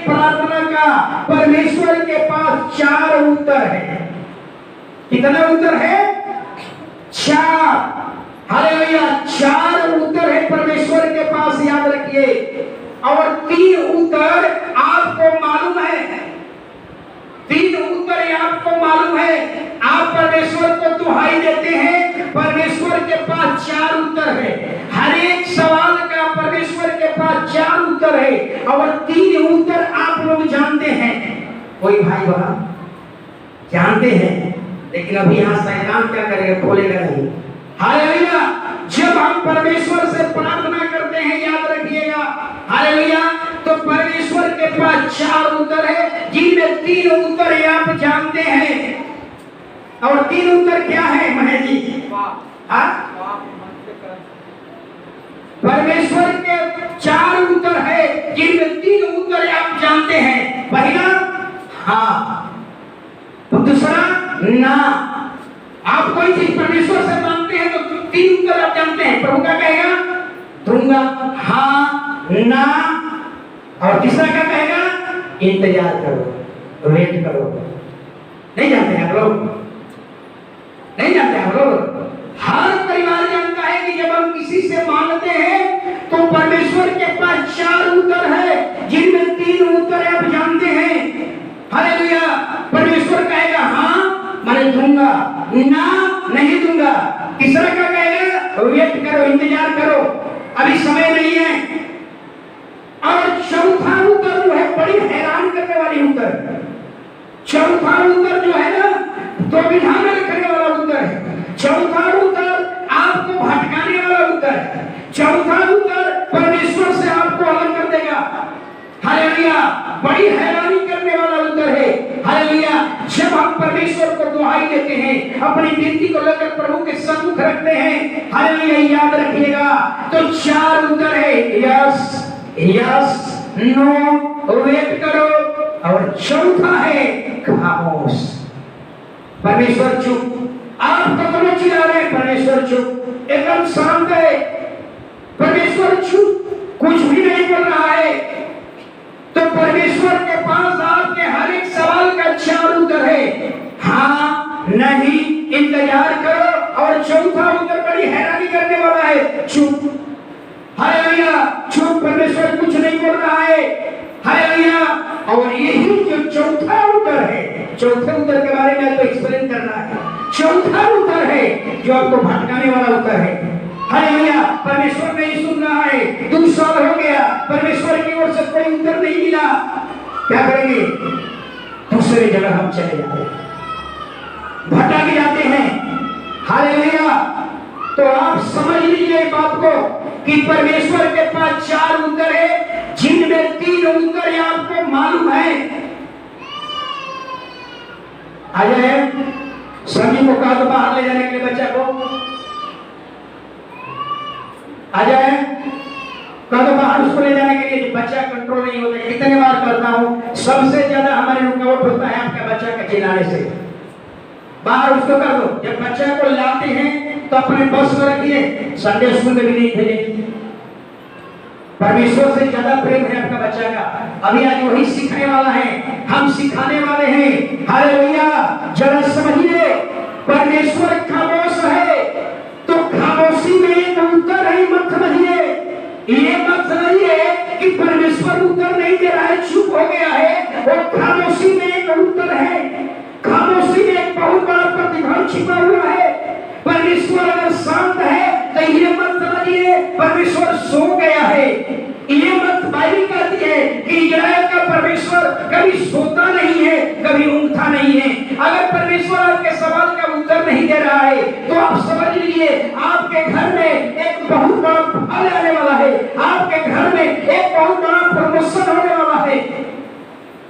एक प्रार्थना का परमेश्वर के पास 4 उत्तर है। कितना उत्तर है? 4। हालेलुया, 4 उत्तर है परमेश्वर के पास, याद रखिए। और 3 उत्तर आपको मालूम है। 3 उत्तर आपको मालूम है। आप परमेश्वर को दुहाई देते हैं, परमेश्वर के पास 4 उत्तर है। हर एक सवाल का परमेश्वर के पास 4 उत्तर है और 3 उत्तर आप लोग जानते हैं। कोई भाई बहन जानते हैं, लेकिन अभी यहाँ शैतान क्या करेगा? खोलेगा नहीं। हालेलुया, जब हम परमेश्वर से प्रार्थना करते हैं, याद रखिएगा, हालेलुया, तो परमेश्वर के पास 4 उत्तर है, जिनमें 3 उत्तर आप जानते हैं। और 3 उत्तर क्या है महेश जी? परमेश्वर के 4 उत्तर है, जिनमें 3 उत्तर आप जानते हैं। पहला हाँ, तो दूसरा ना। आप कोई चीज परमेश्वर से मांगते हैं तो 3 उत्तर आप जानते हैं। प्रभु क्या कहेगा? दूंगा, हाँ, ना। और तीसरा क्या कहेगा? इंतजार करो, वेट करो। नहीं जानते हैं आप लोग? नहीं जानते हैं आप लोग? हर परिवार जानता है कि जब हम किसी से मांगते हैं तो परमेश्वर के पास 4 उत्तर है, जिनमें 3 उत्तर आप जानते हैं। हालेलुया, परमेश्वर कहेगा हाँ मैं दूंगा, ना नहीं दूंगा। तीसरा क्या कहेगा? वेट करो, इंतजार करो, अभी समय नहीं है। और चौथा उत्तर जो है बड़ी हैरान करने वाली उत्तर। चौथा उत्तर जो है ना, तो विधान रखने वाला उत्तर है। चौथा उत्तर आपको भटकाने वाला उत्तर है। चौथा उत्तर परमेश्वर से आपको अलग कर देगा। हालेलुया, बड़ी हैरानी करने वाला उत्तर है। हालेलुया, जब हम परमेश्वर को दुहाई देते हैं, अपनी विनती को लेकर प्रभु के सम्मुख रखते हैं, हालेलुया, याद रखिएगा, तो 4 उत्तर है। यस, यस, नो, वेट करो, और चौथा है खामोश। परमेश्वर चुप। आप कदमों चिल्ला रहे हैं, परमेश्वर चुप, एकदम शांत है। परमेश्वर चुप, कुछ भी नहीं बोल रहा है। तो परमेश्वर के पास आपके हर एक सवाल का 4 उत्तर है। हाँ, नहीं, इंतजार करो, और चौथा उत्तर बड़ी हैरानी करने वाला है, चुप। हालेलुया, चुप, परमेश्वर कुछ नहीं बोल रहा है। हालेलुया, और यही जो चौथा उत्तर है, चौथे उत्तर के बारे में आपको एक्सप्लेन करना है। चौथा उत्तर है जो आपको भटकाने वाला उत्तर है। हालेलुया, परमेश्वर नहीं सुन रहा है, 2 साल हो गया, परमेश्वर की ओर से कोई उत्तर नहीं मिला। क्या करेंगे? दूसरे जगह हम चले जाते हैं, भटक जाते हैं। हालेलुया, तो आप समझ लीजिए बात को कि परमेश्वर के पास 4 उत्तर है, जिनमें 3 उत्तर आपको मालूम है। आ जाए, सभी को कहा तो बाहर ले जाने के लिए बच्चा को आ जाए, कहा तो बाहर उसको ले जाने के लिए। बच्चा कंट्रोल नहीं होता। कितने बार करता हूं, सबसे ज्यादा हमारे रुकावट होता है आपका बच्चा का चिल्लाने से। बाहर उसको कर दो। जब बच्चा को लाते हैं तो अपने बस में रखिए, संडे स्कूल में भी नहीं भेजेंगे। परमेश्वर से ज्यादा प्रेम है आपका बच्चा का। अभी आज वही सीखने वाला है, हम सिखाने वाले हैं। हालेलुया, जरा समझिए, परमेश्वर खामोश है तो खामोशी में एक उत्तर है। मत समझिए, ये मत समझिए कि परमेश्वर उत्तर नहीं दे रहा है, चुप हो गया है। वो खामोशी में एक उत्तर है। खामोशी में एक बहुत बड़ा प्रतिफल छिपा हुआ है। परमेश्वर अगर शांत है तो ये मत समझिए परमेश्वर सो गया है। ये मत बाइबल कहती है कि इजराइल का परमेश्वर कभी सोता नहीं है, कभी ऊँघता नहीं है। अगर परमेश्वर आपके सवाल का उत्तर नहीं दे रहा है तो आप समझ लीजिए आपके घर में एक बहुत बड़ा फल आने वाला है, आपके घर में एक बहुत बड़ा प्रमोशन होने वाला है।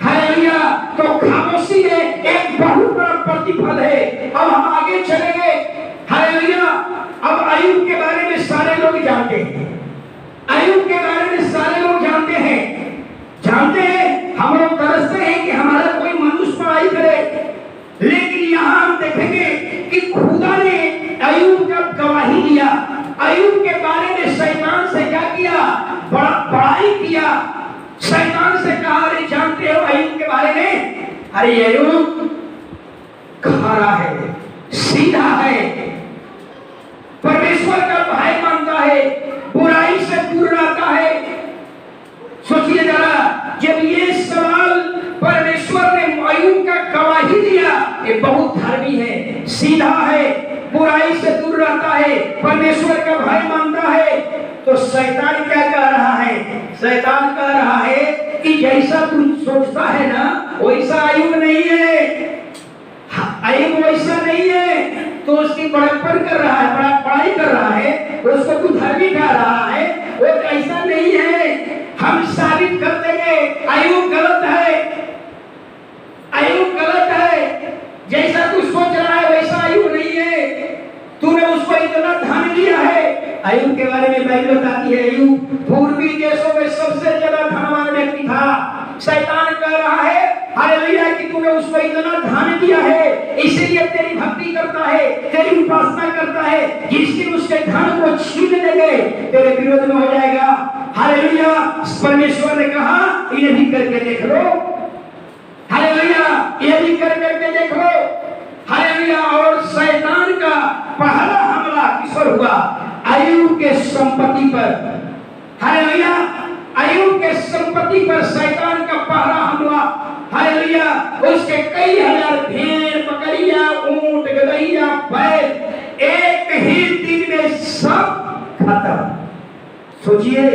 हालेलुया, तो खामोशी में एक बहुत बड़ा प्रतिफल है। अब हम आगे चलेंगे। हालेलुया, अब अय्यूब के बारे में सारे लोग जानते हैं। अय्यूब के बारे में सारे लोग जानते हैं। हम लोग तरसते हैं कि हमारा कोई मनुष्य पढ़ाई करे, लेकिन यहाँ हम देखेंगे कि खुदा ने अय्यूब का गवाही दिया। अय्यूब के बारे में शैतान से क्या किया? बड़ाई किया। शैतान शैतान से कहा, अरे जानते हो अय्यूब के बारे में, अरे अय्यूब खरा है, सीधा है, परमेश्वर का भय मानता है, बुराई से दूर रहता है। सोचिए जरा, जब ये सवाल परमेश्वर ने अय्यूब का गवाही दिया, ये बहुत धर्मी है, सीधा है, बुराई से दूर रहता है, परमेश्वर का भय मानता है, तो शैतान क्या कह रहा है? शैतान कह रहा है कि जैसा तू सोचता है ना वैसा अय्यूब नहीं है, अय्यूब वैसा नहीं है, तो उसकी बड़प्पन कर रहा है, बड़ाई कर रहा है, उसको तू धर्मी कह रहा है, वो ऐसा नहीं है, हम साबित कर देंगे अय्यूब गलत है, अय्यूब गलत है, जैसा तू सोच रहा है वैसा अय्यूब नहीं है, तूने उसको इतना धन दिया है। अय्यूब के बारे में बाइबल बताती है, अय्यूब पूर्वी देशों में सबसे ज्यादा धनवान व्यक्ति था। शैतान कह रहा है हालेलुया कि तूने उसको इतना धन दिया है, इसीलिए तेरी भक्ति करता है, तेरी उपासना करता है, जिस दिन उसके धन को छीन लेंगे तेरे विरोध में हो जाएगा। हालेलुया, परमेश्वर ने कहा ये भी करके देख लो, हालेलुया, ये भी करके देख लो, हालेलुया। और शैतान का पहला हमला किस पर हुआ? अय्यूब के संपत्ति पर, हालेलुया, अय्यूब के संपत्ति पर शैतान का पहला हमला, हालेलुया। उसके कई हजार भेड़, बकरियां, ऊंट, गदहिया, बैल एक ही दिन में सब खत्म। सोचिए,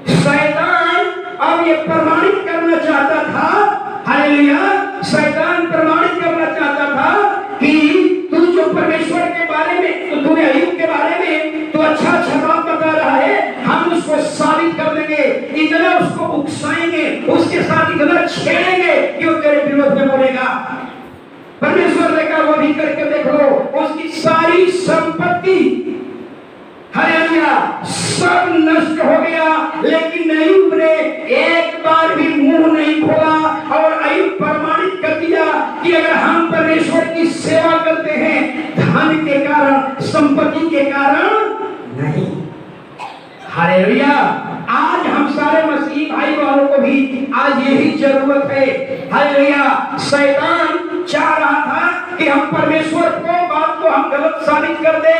शैतान अब ये प्रमाणित करना चाहता था, हालेलुया, शैतान प्रमाणित करना चाहता था कि तू जो परमेश्वर के बारे में, तो तूने अय्यूब के बारे में तो अच्छा बात बता रहा है, हम उसको साबित कर देंगे, इतना उसको उकसाएंगे, उसके साथ इतना छेड़ेंगे कि वो तेरे विरोध में बोलेगा। परमेश्वर ने कहा वो भी करके देख लो, उसकी सारी संपत्ति, हालेलुया, सब नष्ट हो गया, लेकिन अय्यूब ने एक बार भी मुंह नहीं खोला और अय्यूब प्रमाणित कर दिया कि अगर हम परमेश्वर की सेवा करते हैं धन के कारण, संपत्ति के कारण नहीं। हालेलुया, आज हम सारे मसीही भाई बहनों को भी आज यही जरूरत है। हालेलुया, शैतान चाह रहा था कि हम परमेश्वर को बात को हम गलत साबित कर दे,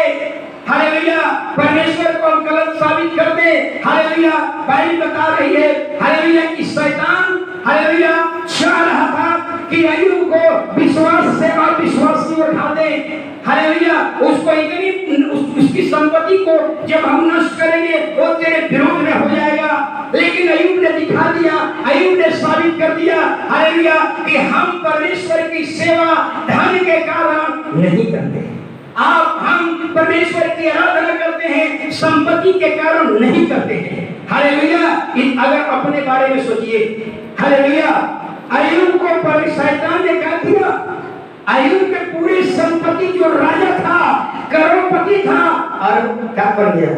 हालेलुया, परमेश्वर को हम गलत साबित कर दे, हालेलुया। बाइबल बता रही है, हालेलुया, कि शैतान, हालेलुया, चाह रहा था कि अय्यूब को विश्वास से अविश्वास की ओर उठा दे, हालेलुया, उसको इतनी उसकी संपत्ति को जब हम नष्ट करेंगे वो तेरे विरोध में हो जाएगा। लेकिन अय्यूब ने दिखा दिया, अय्यूब ने साबित कर दिया, हालेलुया, कि हम परमेश्वर की सेवा धन के कारण नहीं करते, आप हम परमेश्वर की आराधना करते हैं संपत्ति के कारण नहीं करते हैं। हालेलुया, अगर अपने बारे में सोचिए, हालेलुया, अय्यूब को शैतान ने क्या किया? अय्यूब के पूरी संपत्ति, जो राजा था, करोड़पति था, और क्या बन गया?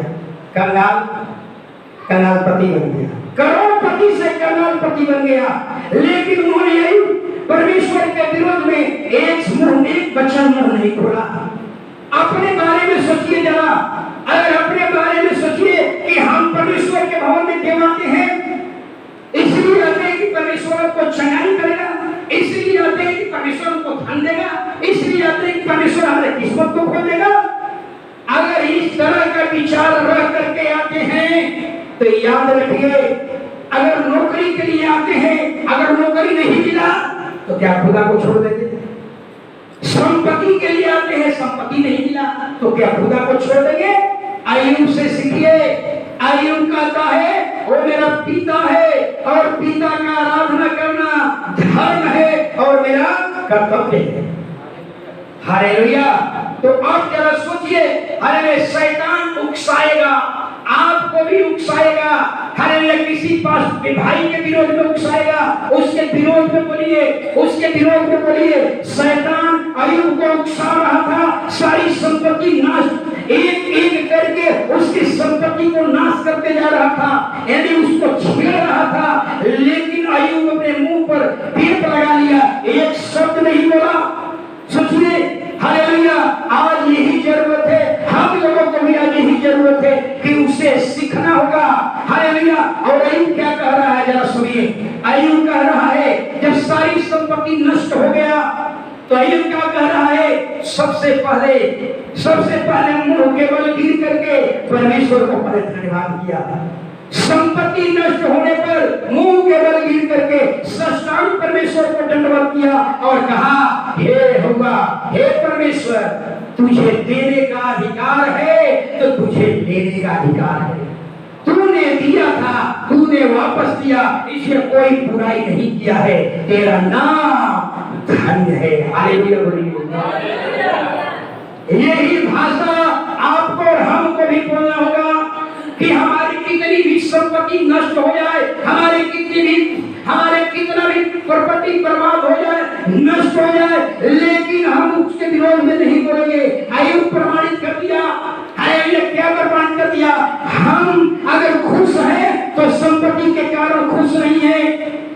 कंगालपति बन गया, करोड़पति से कंगालपति बन गया। लेकिन उन्होंने अय्यूब परमेश्वर के विरोध में एक वचन नहीं खोला। अपने बारे में सोचिए जरा, अगर अपने बारे में सोचिए कि हम परमेश्वर के भवन में क्यों आते हैं? इसलिए आते हैं कि परमेश्वर को चंगाई करेगा, इसलिए आते हैं कि परमेश्वर को धन देगा, इसलिए आते हैं कि परमेश्वर हमारे किस्मत को खोल देगा। अगर इस तरह का विचार रह करके आते हैं तो याद रखिए, अगर नौकरी के लिए आते हैं, अगर नौकरी नहीं मिला तो क्या खुदा को छोड़ देंगे? संपत्ति के लिए आते हैं, संपत्ति नहीं मिला तो क्या खुदा को छोड़ देंगे? अय्यूब से सीखिए, अय्यूब कहता है वो मेरा पिता है और पिता का आराधना करना धर्म है और मेरा कर्तव्य है। हालेलुया, तो आप जरा सोचिए, अरे शैतान उकसाएगा, आपको भी उकसाएगा, हालेलुया, किसी पास भाई के विरोध में उकसाएगा, उसके विरोध में बोलिए, उसके विरोध में बोलिए। शैतान अय्यूब को उकसा रहा था, सारी संपत्ति नाश, एक एक करके उसकी संपत्ति को नाश करते जा रहा था, यानी उसको छेड़ रहा था। लेकिन अय्यूब अपने मुंह पर टेप लगा लिया, एक शब्द नहीं बोला। सोचिए, हालेलुया, आज यही जरूरत है, हम लोगों को भी आज यही जरूरत है कि उसे सीखना होगा। हालेलुया, और अय्यूब क्या कह रहा है जरा सुनिए, अय्यूब कह रहा है जब सारी संपत्ति नष्ट हो गया तो अय्यूब क्या कह रहा है, सबसे पहले मुंह के बल गिर करके परमेश्वर को पहले धन्यवाद किया। संपत्ति नष्ट होने पर मुंह के बल गिर करके साष्टांग परमेश्वर को दंडवत किया और कहा, हे यहोवा, हे परमेश्वर, तुझे देने का अधिकार है तो तुझे लेने का अधिकार है। तूने दिया था, तूने वापस दिया, इसमें कोई बुराई नहीं किया है, तेरा नाम धन्य है। हालेलुया बोलिए। यही भाषा आपको और हमको भी बोलना होगा कि हमारी कितनी भी संपत्ति नष्ट हो जाए, हमारे कितना भी प्रॉपर्टी बर्बाद हो जाए, नष्ट हो जाए, लेकिन हम उसके विरोध में नहीं बोलेंगे। अय्यूब प्रमाणित कर दिया, क्या प्रमाणित कर दिया, हम अगर खुश हैं तो संपत्ति के कारण खुश नहीं है,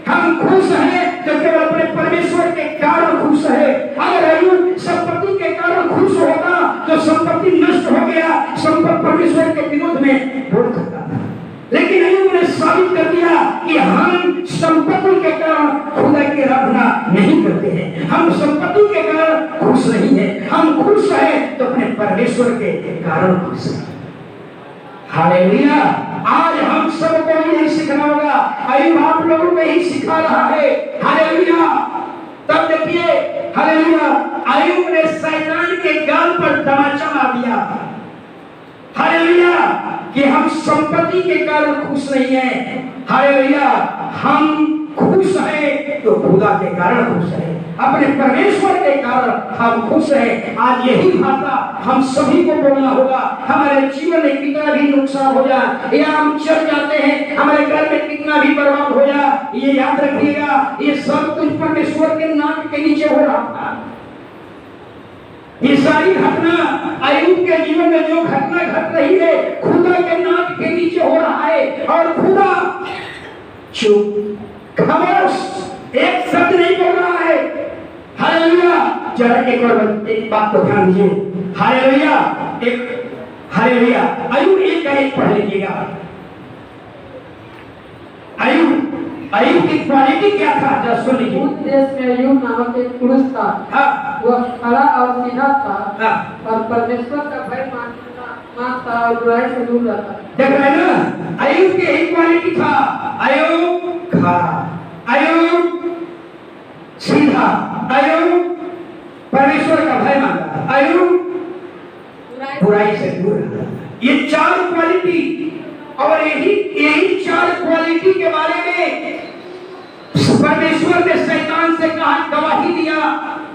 हम खुश हैं तो केवल अपने परमेश्वर के कारण खुश है। अगर अय्यूब संपत्ति के कारण खुश होता तो संपत्ति नष्ट हो गया, संपत्ति परमेश्वर के विरोध में बोल सकता था, लेकिन अय्यूब ने साबित कर दिया कि हम संपत्ति के कारण खुदा की आराधना नहीं करते हैं, हम संपत्ति के कारण खुश नहीं है, हम खुश हैं तो अपने परमेश्वर के कारण खुश हैं। हालेलुया। आज हम सबको यही सीखना होगा, अय्यूब आप लोगों को ही सिखा रहा है। हालेलुया। तब देखिए, हालेलुया, अय्यूब ने शैतान के गाल पर तमाचा मार दिया। हालेलुया, कि हम संपत्ति के कारण खुश नहीं हैं। हालेलुया, हम खुश हैं तो खुदा के कारण खुश हैं, अपने परमेश्वर के कारण हम खुश हैं। आज यही भाषा हम सभी को बोलना होगा। हमारे जीवन में कितना भी नुकसान हो जाए या हम चल जाते हैं, हमारे घर में कितना भी बर्बाद हो जाए, ये याद रखिएगा, ये सब कुछ परमेश्वर के नाक के नीचे हो रहा था। ये सारी घटना अय्यूब के जीवन में जो घटना घट रही है, खुदा के नाक के नीचे हो रहा है और खुदा चुप, खामोश, एक शब्द नहीं बोल रहा है। हालेलुया। जरा एक बात को ध्यान दीजिए। हालेलुया। हालेलुया। अय्यूब एक पढ़ लीजिएगा। अय्यूब की क्वालिटी क्या था, जरा सुन लीजिए। उस देश में अय्यूब नामक एक पुरुष था। हाँ। वह खड़ा और सीधा था। हाँ। और परमेश्वर का भय मानता और बुराई से दूर रहता। देख रहे हैं ना, अय्यूब की यही क्वालिटी था। अय्यूब खड़ा, अय्यूब सीधा, अय्यूब परमेश्वर का भय मानता, अय्यूब बुराई से दूर रहता। ये चार क्वालिटी, और यही चार क्वालिटी के बारे में परमेश्वर ने शैतान से कहा, गवाही दिया।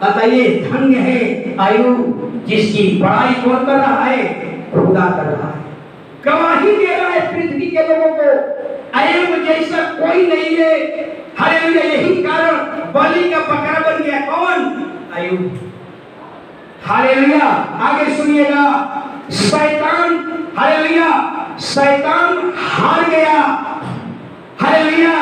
बताइए, धन्य है अय्यूब जिसकी बड़ाई कौन कर रहा है, खुदा कर रहा है, गवाही दे रहा है पृथ्वी के लोगों को, अय्यूब जैसा कोई नहीं है। हालेलुया। यही कारण बलि का बकरा बन गया, कौन, अय्यूब। हालेलुया। आगे सुनिएगा, शैतान, हालेलुया, शैतान हार गया। हालेलुया।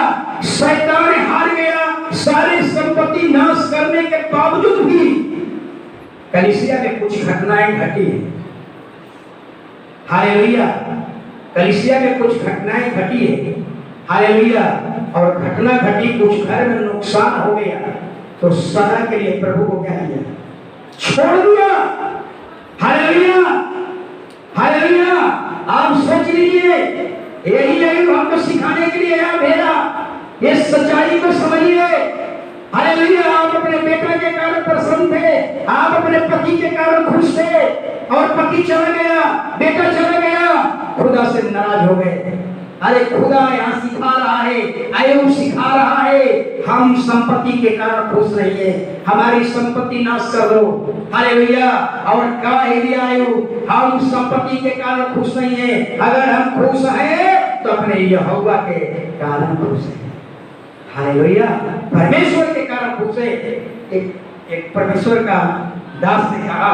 शैतान हार गया। सारी संपत्ति नाश करने के बावजूद भी कलीसिया में कुछ घटनाएं घटी। हालेलुया। कलीसिया में कुछ घटनाएं घटी है। हालेलुया। और घटना घटी, कुछ घर में नुकसान हो गया, तो सदा के लिए प्रभु को क्या किया, छोड़ दिया। हालेलुया। हालेलुया। आप सोच लीजिए, यही हमको सिखाने के लिए यहाँ भेजा। ये सच्चाई को समझिए। हालेलुया। आप अपने बेटा के कारण प्रसन्न थे, आप अपने पति के कारण खुश थे, और पति चला गया, बेटा चला गया, खुदा से नाराज हो गए। अरे खुदा यहाँ सिखा रहा है, अय्यूब सिखा रहा है, हम संपत्ति के कारण खुश नहीं है, हमारी संपत्ति नाश कर दो। हालेलुया। और गवाही दिया अय्यूब, हम संपत्ति के कारण खुश नहीं है, अगर हम खुश हैं तो अपने यहोवा के कारण खुश हैं। हालेलुया। परमेश्वर के कारण खुश है। एक परमेश्वर का दास ने कहा,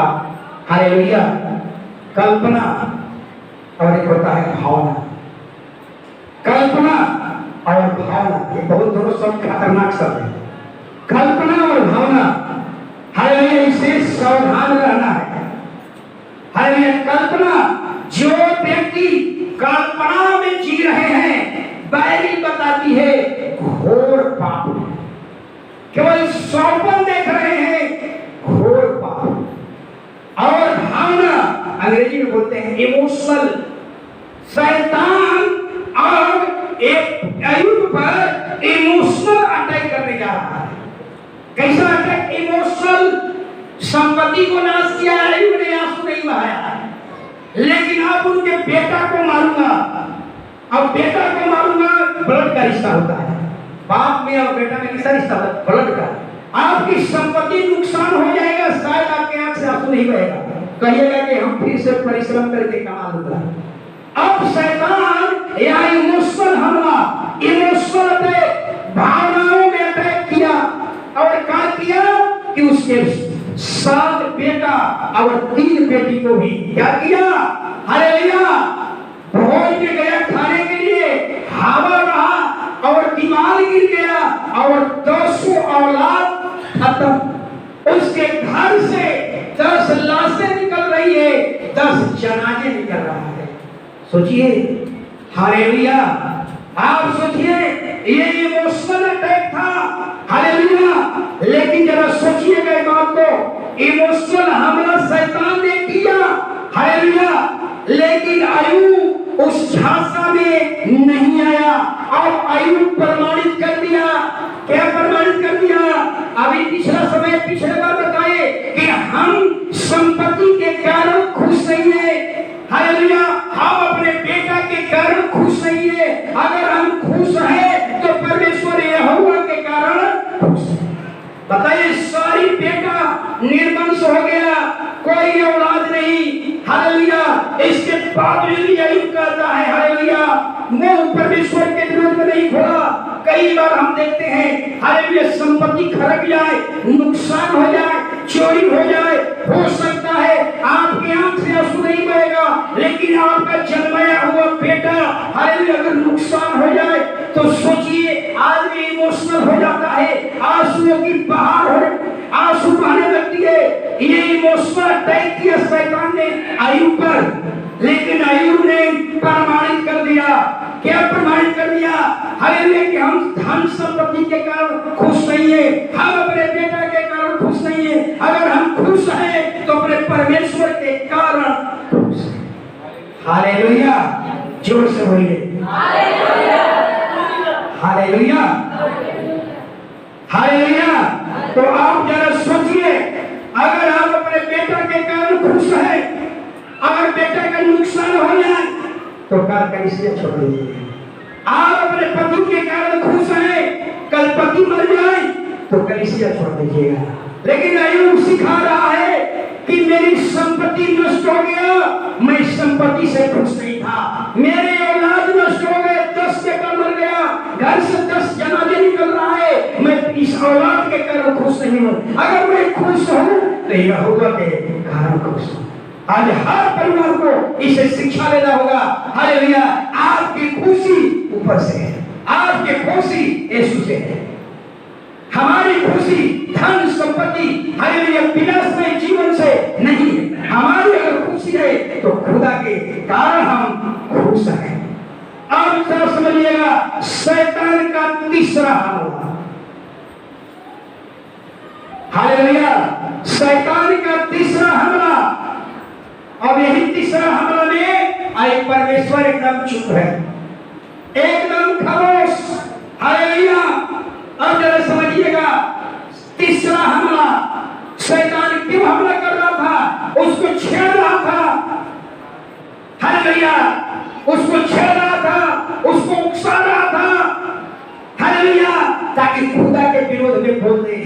हालेलुया, कल्पना और एक होता है भावना। कल्पना और भावना, ये बहुत दोनों शब्द खतरनाक शब्द है। कल्पना और भावना, हालेलुया, इससे सावधान रहना है। हालेलुया। कल्पना, जो व्यक्ति कल्पना में जी रहे हैं, बाइबल बताती है घोर केवल सौपन देख रहे हैं, घोर पाप और भावना, अंग्रेजी में बोलते हैं इमोशनल। शैतान और एक अय्यूब पर इमोशनल अटैक करने जा रहा है। कैसा अटैक? इमोशनल। संपत्ति को नाश किया, अय्यूब ने आंसू नहीं बहाया, लेकिन अब उनके बेटा को मारूंगा। अब बेटा को मारूंगा, ब्लड का रिश्ता होता है, बाप में और बेटा में किसका रिश्ता होता है? ब्लड का। आपकी संपत्ति नुकसान हो जाएगा, शायद आपके आंख से आंसू नहीं बहेगा, कहिएगा कि हम फिर से परिश्रम करके कमा लूंगा। अब शैतान या इमोशनल हमला, इमोशनल अटैक, भावनाओं में अटैक किया और क्या किया कि उसके 7 बेटा और 3 बेटी को भी क्या किया? हालेलुया! भोज में गया खाने के लिए, हवा रहा और दीवार गिर गया और 200 औलाद खत्म। उसके घर से 10 लाशें निकल रही है, 10 जनाजे निकल रहा है। सोचिए, हालेलुया! आप सोचिए, ये इमोशनल अटैक था, हालेलुया! लेकिन जरा सोचिएगा इस बात को, इमोशनल हमला शैतान ने किया, हालेलुया! लेकिन अय्यूब उस झांसा में नहीं आया और अय्यूब प्रमाणित कर दिया। क्या प्रमाणित कर दिया? अभी पिछला समय, पिछले बार बताए कि हम संपत्ति के कारण खुश नहीं है, हालेलुया! हम अपने बेटा के कारण खुश नहीं है। अगर हम खुश हैं तो परमेश्वर यहोवा के कारण खुश है। बताइए, सारी बेटा निर्वंश हो गया, कोई औलाद नहीं, हालेलुया! इसके बावजूद भी अय्यूब कहता है, हालेलुया, मुंह परमेश्वर के विरोध में नहीं खोला। कई बार हम देखते हैं, हालेलुया, संपत्ति खरक जाए, नुकसान हो जाए, चोरी हो जाए, हो सकता है आपकी आंख से आंसू नहीं बहेगा, लेकिन आपका जन्माया हुआ बेटा, हालेलुया, अगर नुकसान हो जाए तो सोचिए, आदमी इमोशनल हो जाता है, आंसुओं की बहार हो, आंसू बहने लगती है। ये इमोशनल अटैक किया शैतान ने अय्यूब पर, लेकिन अय्यूब ने प्रमाणित कर दिया। क्या प्रमाणित कर दिया? हालेलुया, कि हम धन संपत्ति के कारण खुश नहीं है, हम अपने बेटा के कारण खुश नहीं है। अगर हम खुश हैं तो अपने परमेश्वर के कारण खुश हैं। हालेलुया! जोर से बोलिए हालेलुया! हालेलुया! हालेलुया! तो आप जरा सोचिए, अगर आप अपने बेटा के कारण खुश हैं, अगर बेटा का नुकसान हो जाए तो कार कलिसिया छोड़ दीजिए। आप अपने पति के कारण खुश हैं, कल पति मर जाए तो कलिसिया छोड़ दीजिएगा। लेकिन अय्यूब सिखा रहा है कि मेरी संपत्ति नष्ट हो गया, मैं संपत्ति से खुश नहीं था, मेरे औलाद नष्ट हो गए, 10 बेटा मर गया, घर से 10 जनाजे निकल रहा है, मैं इस औलाद के कारण खुश नहीं हूँ। अगर मैं खुश हूँ तो यहोवा के कारण खुश हूँ। आज हर परिवार को इसे शिक्षा लेना होगा, हालेलुया! आपकी खुशी ऊपर से है, आपकी खुशी यीशु से है। हमारी खुशी धन संपत्ति, हालेलुया, विलासमय जीवन से नहीं है। हमारी अगर खुशी है तो खुदा के कारण हम खुश हैं। अब जरा समझिएगा, शैतान का तीसरा हमला, हालेलुया! शैतान का तीसरा हमला। अब यही तीसरा हमला में आई परमेश्वर एकदम चुप है, एकदम खामोश, हालेलुया! अब जरा समझिएगा, तीसरा हमला, शैतान क्यों हमला कर रहा था? उसको छेड़ रहा था, हालेलुया! उसको छेड़ रहा था, उसको उकसा रहा था, हालेलुया! ताकि खुदा के विरोध में बोल दे,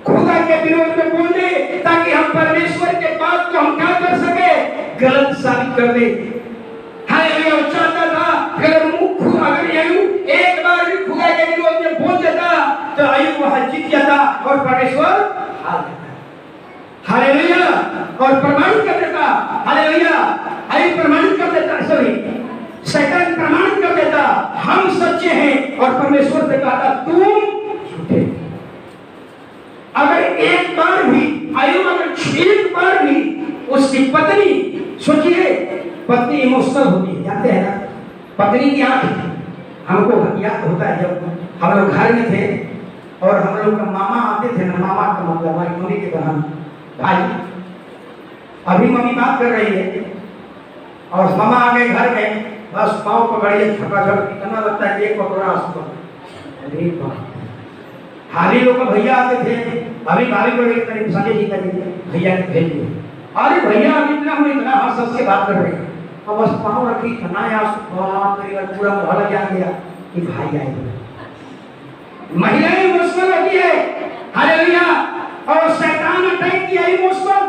खुदा के विरोध में बोल दे, ताकि हम परमेश्वर के बात को हम क्या कर सके? गलत साबित कर दे। हालेलुया! चाहता था अगर अय्यूब एक बार भी खुदा के विरोध में बोल देता तो अय्यूब वहां जीत जाता और परमेश्वर हार जाता। हालेलुया! और प्रमाणित कर देता, हालेलुया! अय्यूब प्रमाणित कर देता, सॉरी, शैतान प्रमाणित कर देता, हम सच्चे हैं, और परमेश्वर से कहता तुम झूठे। अगर एक बार भी अय्यूब, अगर एक बार भी उसकी पत्नी, सोचिए, पत्नी इमोशनल होती है, जानते हैं ना, पत्नी की आंख, हमको याद होता है जब हम लोग घर में थे और हम लोग का मामा आते थे ना, मामा का मतलब हमारी मम्मी के बहन भाई। अभी मम्मी बात कर रही है और मामा आ गए घर में, बस पाँव पकड़िए झपाझप, कितना लगता है एक पकड़ा उसको। अरे हाली लोग का भैया आते थे, अभी भाभी को करीब संजय जी का भैया के भेज दिए। अरे भैया अभी इतना हम इतना हंस हंस के बात कर रहे हैं, और बस पाँव रखी इतना यार पूरा मोहल्ला जान गया कि भाई आए। महिलाएं इमोशनल होती है, हालेलुया, और शैतान अटैक किया इमोशनल,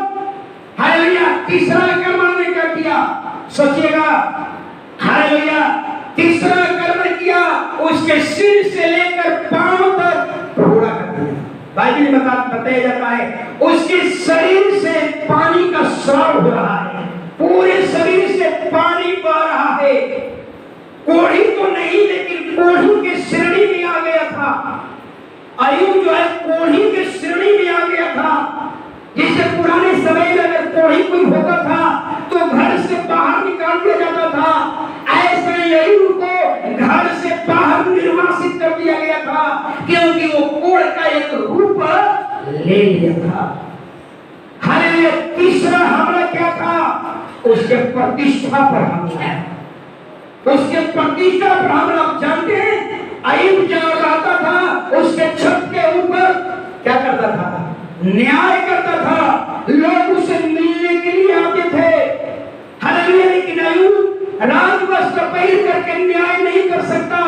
हालेलुया। तीसरा कर्म ने क्या किया सोचिएगा, हालेलुया। तीसरा कर्म किया, उसके सिर से लेकर पांव तक पूरा कर दिया। बाइबल में बताया जाता है उसके शरीर से पानी का स्राव हो रहा है, पूरे शरीर से पानी बह रहा है। कोढ़ी तो नहीं, लेकिन कोढ़ी के श्रेणी में आ गया था। अय्यूब जो है कोढ़ी के श्रेणी में आ गया था। जिसे पुराने समय में अगर कोढ़ी कोई होता था तो घर से बाहर निकाल दिया जाता था, ऐसे अय्यूब को घर से बाहर निर्वासित कर दिया गया था, क्योंकि वो कोढ़ का एक रूप ले लिया था। हालेलुया। तीसरा हमला क्या था? उसके प्रतिष्ठा पर हमला। उसके प्रतिष्ठा पर हमला। आप जानते हैं अय्यूब जहाँ रहता था उसके छत के ऊपर क्या करता था? न्याय करता था। लोग उसे मिलने के लिए आते थे, हालेलुया। लेकिन अय्यूब राजवस्त्र पहन करके न्याय नहीं कर सकता।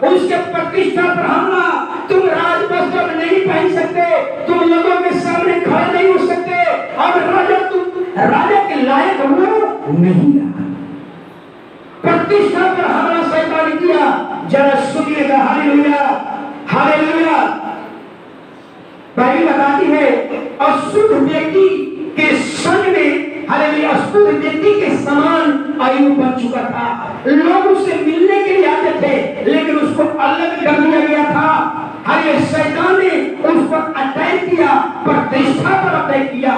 उसके प्रतिष्ठा पर हमला। तुम राजवस्त्र नहीं पहन सकते, तुम लोगों के सामने खड़े नहीं हो सकते, और राजा तुम राजा के लायक हो नहीं रहा। प्रतिष्ठा पर हमला शैतान किया। जरा सुनिएगा, हालेलुया, हालेलुया। बाइबल बताती है अशुद्ध व्यक्ति के संग में, हालेलुया, अशुद्ध व्यक्ति के समान अय्यूब बन चुका था। लोग उससे मिलने के लिए आते थे, लेकिन उसको अलग कर दिया गया था। हालेलुया। शैतान ने उस पर अटैक किया, प्रतिष्ठा पर अटैक किया,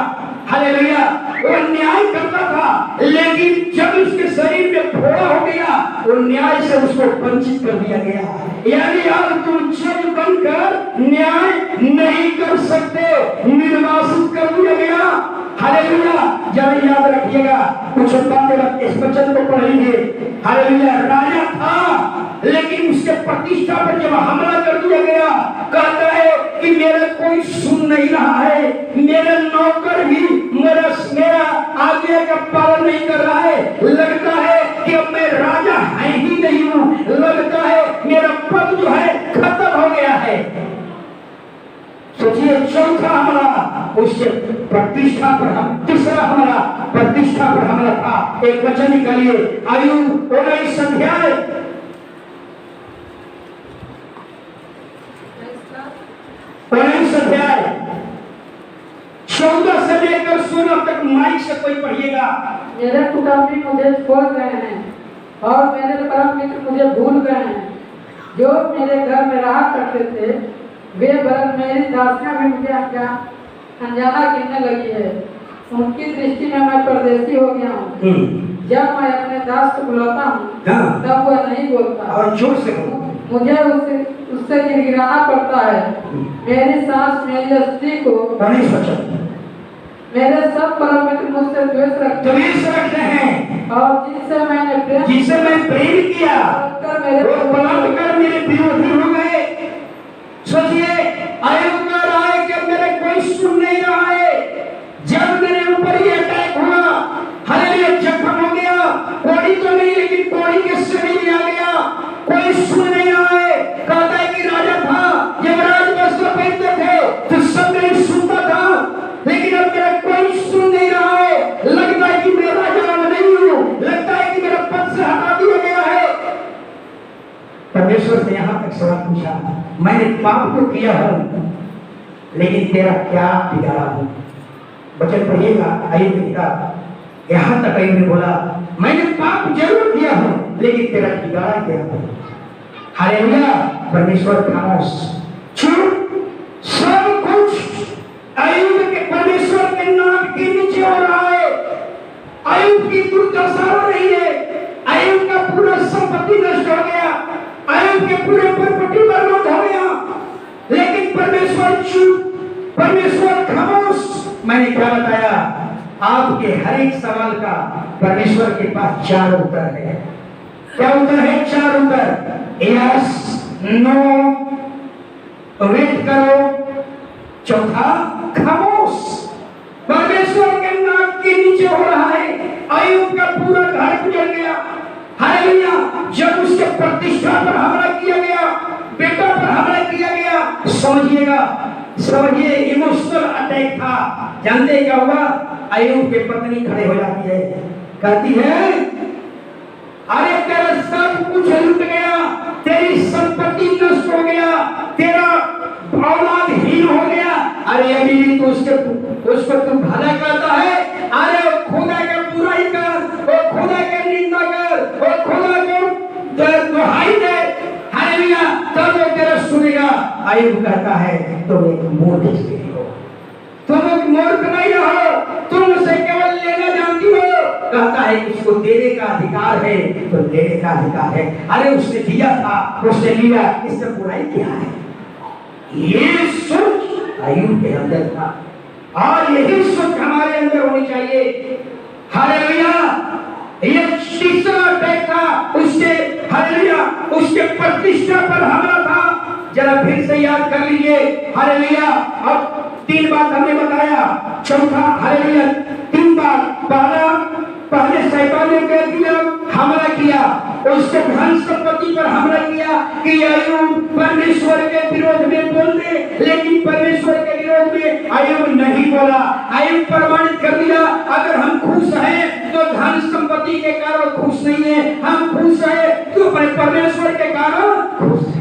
हालेलुया। वो न्याय करता था, लेकिन जब उसके शरीर में फोड़ा हो गया, वो न्याय से उसको वंचित कर दिया गया। यानी अब तुम जज बनकर न्याय नहीं कर सकते, निर्वासित कर दिया गया, हालेलुया। जब याद रखिएगा, कुछ बातें इस वचन को पढ़ेंगे, हालेलुया। राजा था, लेकिन उसके प्रतिष्ठा पर जब हमला कर दिया गया, कहता है कि मेरा कोई सुन नहीं रहा है, मेरा नौकर भी मेरा आज्ञा का पालन नहीं कर रहा है। लगता है कि अब मैं राजा है ही नहीं हूं, लगता है मेरा पद जो है खत्म हो गया है। सोचिए, चौथा हमला उसके प्रतिष्ठा पर हम, तीसरा हमला प्रतिष्ठा पर हमला था। एक वचन निकालिए, अय्यूब 19 अध्याय 14 से लेकर 16 तक माइक से कोई पढ़िएगा। मेरे कुटुंबी मुझे छोड़ गए हैं और मेरे परम मित्र मुझे भूल गए हैं। जो मेरे घर में रहा करते थे वे वरन मेरी दासियां भी मुझे अनजाना गिनने लगी है। उनकी दृष्टि में मैं परदेसी हो गया हूँ। जब मैं अपने दास को बुलाता हूँ तब वह नहीं बोलता, और जोर से मुझे उससे गिड़गिड़ाना पड़ता है। मेरी सास मेरी स्त्री को, मेरे सब परम मित्र मुझसे द्वेष रखते हैं, और जिनसे मैं प्रेम किया मेरे विरोधी हो गए। सोचिए, अय्यूब कह रहा है कि मेरे कोई सुन नहीं रहा है। जब मेरे ऊपर ये अटैक हुआ, हालेलुया, जख्म हो गया, कोड़ी तो नहीं लेकिन कोड़ी के श्रेणी में आ गया, कोई सुन नहीं रहा है। कहता है कि राजा था, जब राजवस्त्र पहनते थे तो सब नहीं सुनता था, लेकिन अब मेरा कोई सुन नहीं रहा है। लगता है कि मैं राजा नहीं हूं, लगता है कि मेरा पद से हटा दिया गया है। परमेश्वर से यहाँ तक सवाल पूछा, मैंने पाप तो किया हूं, लेकिन तेरा क्या बिगाड़ा हूं? वचन पढ़िएगा, अय्यूब की किताब। यहाँ तक अय्यूब ने बोला, मैंने पाप जरूर किया हूं, लेकिन तेरा बिगाड़ा क्या है? हालेलुया। परमेश्वर खामोश, चुप, सब कुछ अय्यूब के परमेश्वर के नाक के नीचे हो रहा है। अय्यूब की दुर्दशा हो रही है। अय्यूब का पूरा संपत्ति नष्ट हो गया, अय्यूब के पूरे प्रॉपर्टी बर्बाद हो गया, लेकिन परमेश्वर चुप, परमेश्वर खामोश। मैंने क्या बताया? आपके हर एक सवाल का परमेश्वर के पास 4 उत्तर है। क्या उत्तर है? 4 उत्तर। यस, नो, वेट करो, चौथा खामोश। परमेश्वर के नाक के नीचे हो रहा है। अय्यूब का पूरा घर गुजर गया। हालेलुया। जब उसके प्रतिष्ठा पर हमला किया गया, बेटा पर हमला किया गया, समझिए इमोशनल अटैक था। जानते क्या हुआ? अय्यूब की पत्नी खड़े हो जाती है, कहती है अरे तेरा सब कुछ लुट गया, तेरी संपत्ति नष्ट हो गया, तेरा औलादहीन हो गया। अरे अभी भी तो उसको तुम भला कहता है? अरे खुदा का बुराई कर, वो खुदा के निंदा कर, वो खुदा को दुहाई दे। हालेलुया। तब वो तेरा सुनेगा। अय्यूब कहता है तुम एक मूर्ख हो, तुम एक मूर्ख नहीं हो, तुम उसे केवल लेना जानती हो। कहता है उसको देने का अधिकार है तो लेने का अधिकार है। अरे उसने दिया था, उसने लिया, इसमें बुराई क्या है? ये सोच अय्यूब के अंदर था और यही सोच हमारे अंदर होनी चाहिए। हालेलुया। ये तीसरा अटैक था उसके, हालेलुया, उसके प्रतिष्ठा पर हमला था। जरा फिर से याद कर लीजिए। हालेलुया। अब 3 बात हमने बताया। चौथा, हालेलुया, 3 बात। पहले शैतान ने क्या किया? हमला किया, उसके धन संपत्ति पर हमला किया कि अय्यूब परमेश्वर के विरोध में बोल दे, लेकिन परमेश्वर के विरोध में अय्यूब नहीं बोला। अय्यूब प्रमाणित कर दिया अगर हम खुश हैं तो धन संपत्ति के कारण खुश नहीं है, हम खुश हैं तो परमेश्वर के कारण खुश हैं।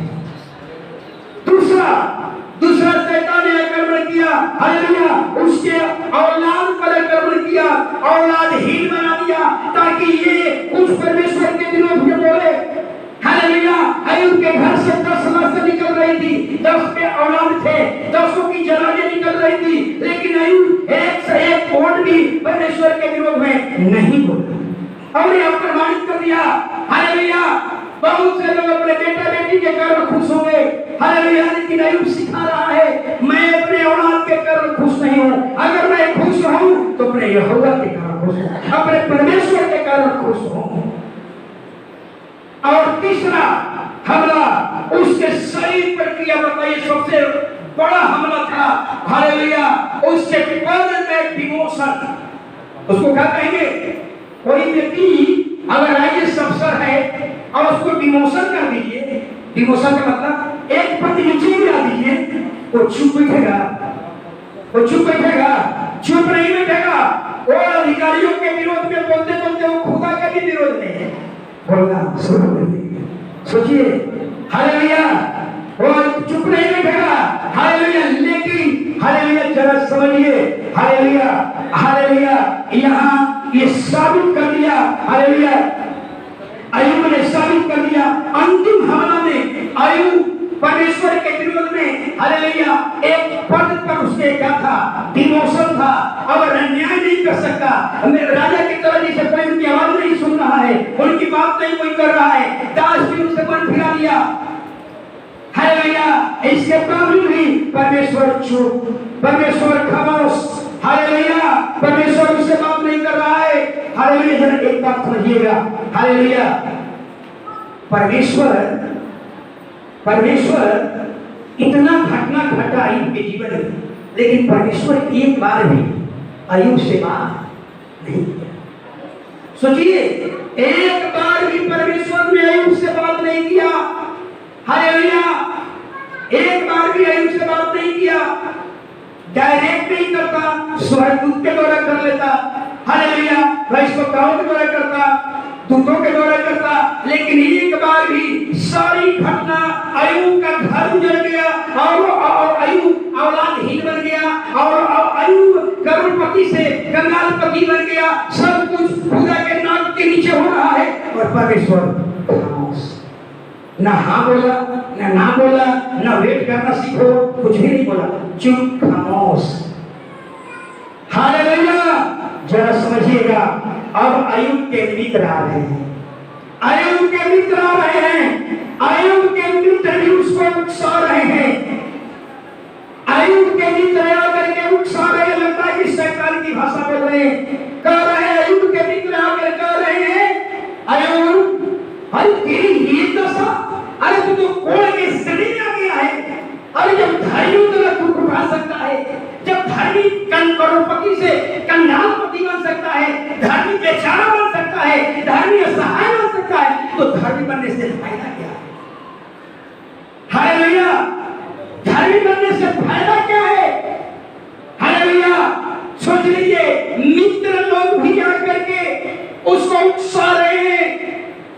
दूसरा शैतान ने आक्रमण किया। हालेलुया। उसके औलाद पर आक्रमण किया, औलादहीन बना दिया ताकि ये कुछ परमेश्वर के विरोध में बोले। हालेलुया। अय्यूब के घर से 10 लाश निकल रही थी, 10 के औलाद थे, 10 की जनाजे निकल रही थी, लेकिन अय्यूब एक से एक वोट भी परमेश्वर के विरोध में नहीं बोला और ये प्रमाणित कर दिया। हालेलुया। बहुत से लोग अपने बेटा बेटी के कारण खुश हो गए। हालेलुया। लेकिन अय्यूब सिखा रहा है मैं अपने औलाद के कारण खुश नहीं हूं। अगर मैं खुश हूं तो अपने यहोवा के कारण खुश हूं, अपने परमेश्वर के कारण खुश हूं। और तीसरा हमला उसके शरीर पर किया। बताइए सबसे बड़ा हमला था। हालेलुया। उसके पद में डिमोशन। उसको क्या कहेंगे? कोई व्यक्ति अगर आईएएस अफसर है और उसको डिमोशन कर दीजिए, डिमोशन का मतलब एक पद नीचे गिरा दीजिए, वो चुप बैठेगा, चुप नहीं बैठेगा। वो अधिकारियों के विरोध में बोलते बोलते वो खुदा के भी विरोध में है बोलना शुरू कर देंगे। सोचिए। हालेलुया। वो चुप नहीं बैठेगा। हालेलुया। लेकिन हालेलुया जरा समझिए। हालेलुया। हालेलुया। यहाँ ये साबित कर दिया। हालेलुया। अय्यूब ने साबित कर दिया। अंतिम हमला में अय्यूब परमेश्वर के विरोध में, हालेलुया, एक पद पर उसके क्या था? डिमोशन था। अब अन्याय नहीं कर सकता। राजा की तरह जैसे कोई उनकी आवाज नहीं सुन रहा है, उनकी बात नहीं कोई कर रहा है, दास भी उनसे मन फिरा लिया। हालेलुया। इसके बावजूद भी परमेश्वर चुप, परमेश्वर खामोश। हालेलुया। परमेश्वर उससे बात नहीं कर रहा है। हालेलुया। जरा एक बात समझिएगा। हालेलुया। परमेश्वर इतना घटना घटा अय्यूब के जीवन में, लेकिन परमेश्वर एक बार भी अय्यूब से बात नहीं किया। सोचिए, एक बार भी परमेश्वर ने अय्यूब से बात नहीं किया। हालेलुया। एक बार भी अय्यूब से बात नहीं किया। डायरेक्ट नहीं करता, स्वर्गदूत के द्वारा कर लेता। हालेलुया। भविष्यवक्ताओं के द्वारा करता, दूतों के द्वारा करता, लेकिन एक बार भी सारी घटना अय्यूब का घर उजड़ गया और अय्यूब औलादहीन बन गया और अय्यूब करोड़पति से कंगालपति बन गया। सब कुछ खुदा के नाक के नीचे हो रहा है और परमेश्वर खामोश। ना हाँ बोला, ना बोला, ना वेट करना सीखो, कुछ भी नहीं बोला, चुप खामोश। हालेलुया। जरा समझिएगा। अब अय्यूब के मित्र आ रहे हैं। अय्यूब के मित्र आ रहे हैं। अय्यूब के मित्र भी उसको उकसा रहे हैं। भाषा बोल रहे हैं, कह रहे हैं अय्यूब के मित्र आकर कह रहे हैं, अय्यूब अरे तेरी ये दशा, अरे तू तो कोड़ के सड़ी में आ गया है। अरे जब धर्मी तो तू उठा सकता है, जब धर्मी करोड़पति से कंगालपति बन सकता है, धर्मी बेचारा बन सकता है, धर्मी असहाय बन सकता है, तो धर्मी बनने से फायदा क्या है? हालेलुया, धर्मी बनने से फायदा क्या है? हालेलुया, सोच लीजिए मित्र लोग भी आकर के उसको उकसा रहे हैं।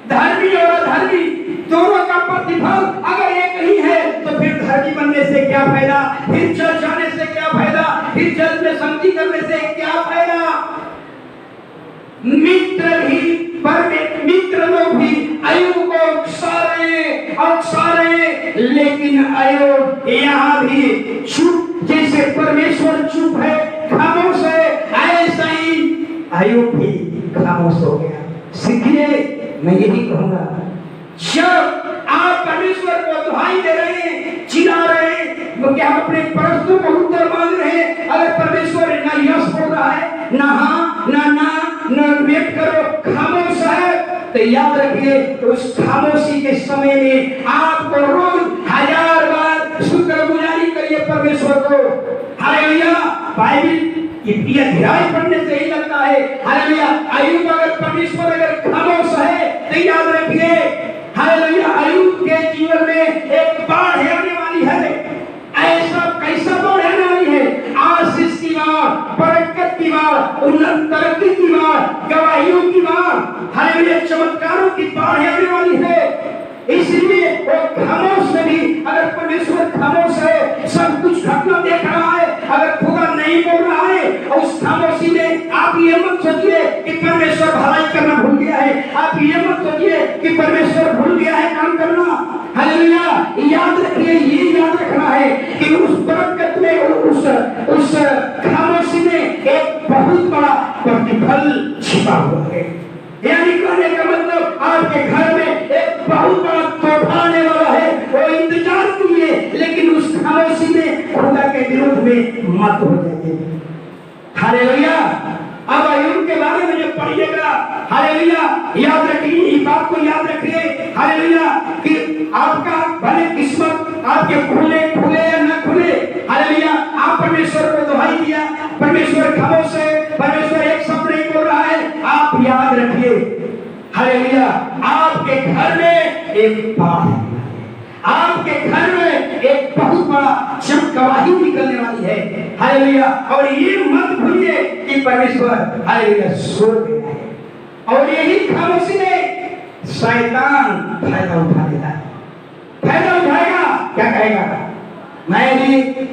धर्मी और अधर्मी दोनों का प्रतिफल अगर एक ही है तो फिर धर्मी बनने से क्या फायदा, फिर चल जाने से क्या फायदा, फिर जल में संगति करने से क्या फायदा? मित्र लोग भी अय्यूब को उकसा रहे, लेकिन अय्यूब यहाँ भी चुप, जैसे परमेश्वर चुप है, खामोश है, ऐसा ही अय्यूब भी खामोश हो गया। सीखिए, मैं यही कहूंगा, जब आप परमेश्वर को दुहाई दे रहे हैं, चिल्ला रहे हैं, तो क्या हम अपने प्रश्नों को उत्तर मांग रहे हैं? अगर परमेश्वर ना यस बोल रहा है, ना हाँ ना वेट करो, खामोश है, तो याद रखिए उस खामोशी के समय में आपको रोज 1000 बार शुक्रगुजारी करिए परमेश्वर को। हालेलुया, बाइबल ये अध्याय पढ़ने से ही लगता है। हालेलुया, अय्यूब अगर परमेश्वर अगर खामोश है तो याद रखिए, हालेलुया, अय्यूब के जीवन में एक बाढ़ आने वाली है। ऐसा कैसा बाढ़ आने वाली है? आशीष की बाढ़, बरकत की बाढ़, उन्नत तरक्की की बाढ़, गवाहियों की बाढ़, हालेलुया, चमत्कारों की बाढ़ आने वाली है। इसलिए वो खामोश में भी, अगर परमेश्वर खामोश है, सब कुछ घटना देख रहा है, अगर खुदा नहीं बोल रहा है, उस खामोशी में आप ये मत सोचिए कि परमेश्वर भलाई करना भूल गया है, आप ये मत सोचिए कि परमेश्वर भूल गया है काम करना। हालेलुया, याद रखिए, ये याद रखना है कि उस बरकत में, उस खामोशी में एक बहुत बड़ा प्रतिफल छिपा हुआ है। यानी कहने का मतलब आपके घर में एक बहुत बड़ा तोहफा आने वाला है, वो इंतजार कीजिए, लेकिन उस खामोशी में खुदा के विरोध में मत हो जाइए। हालेलुया, अब अय्यूब के बारे में जब पढ़िएगा, हालेलुया, याद रखिए, इस बात को याद रखिए, हालेलुया, कि आपका भले किस्मत आपके खुले या न खुले, हालेलुया, आप परमेश्वर को दुहाई दिया, परमेश्वर खामोश है, परमेश्वर एक शब्द नहीं बोल रहा है, आप याद रखिए, हालेलुया, आपके घर में एक बाढ़ है, आपके घर में एक बहुत बड़ा गवाही निकलने वाली है। हालेलुया, और ये मत भूलिए कि परमेश्वर हालेलुया सो गया है, और यही खामोशी में शैतान फायदा उठा लेता है। फायदा उठाएगा, क्या कहेगा? मैं भी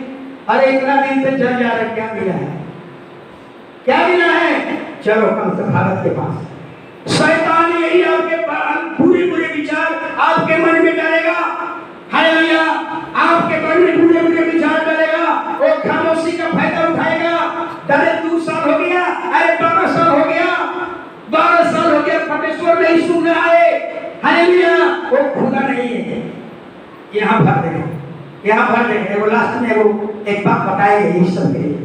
अरे इतना दिन से चल जा रहा, क्या मिला है, क्या मिला है? चलो कल से भारत के पास। शैतान यही आपके बुरे विचार आपके मन में डालेगा। हालेलुया, आपके मन में बुरे विचार डालेगा, वो खामोशी का फायदा उठाएगा। अरे 2 साल हो गया, अरे 12 साल हो गया, 12 साल हो गया, परमेश्वर नहीं सुन रहा है। हालेलुया, वो खुदा नहीं है। यहाँ भर देंगे, वो लास्ट में वो एक बात बताएंगे इस सब के लिए।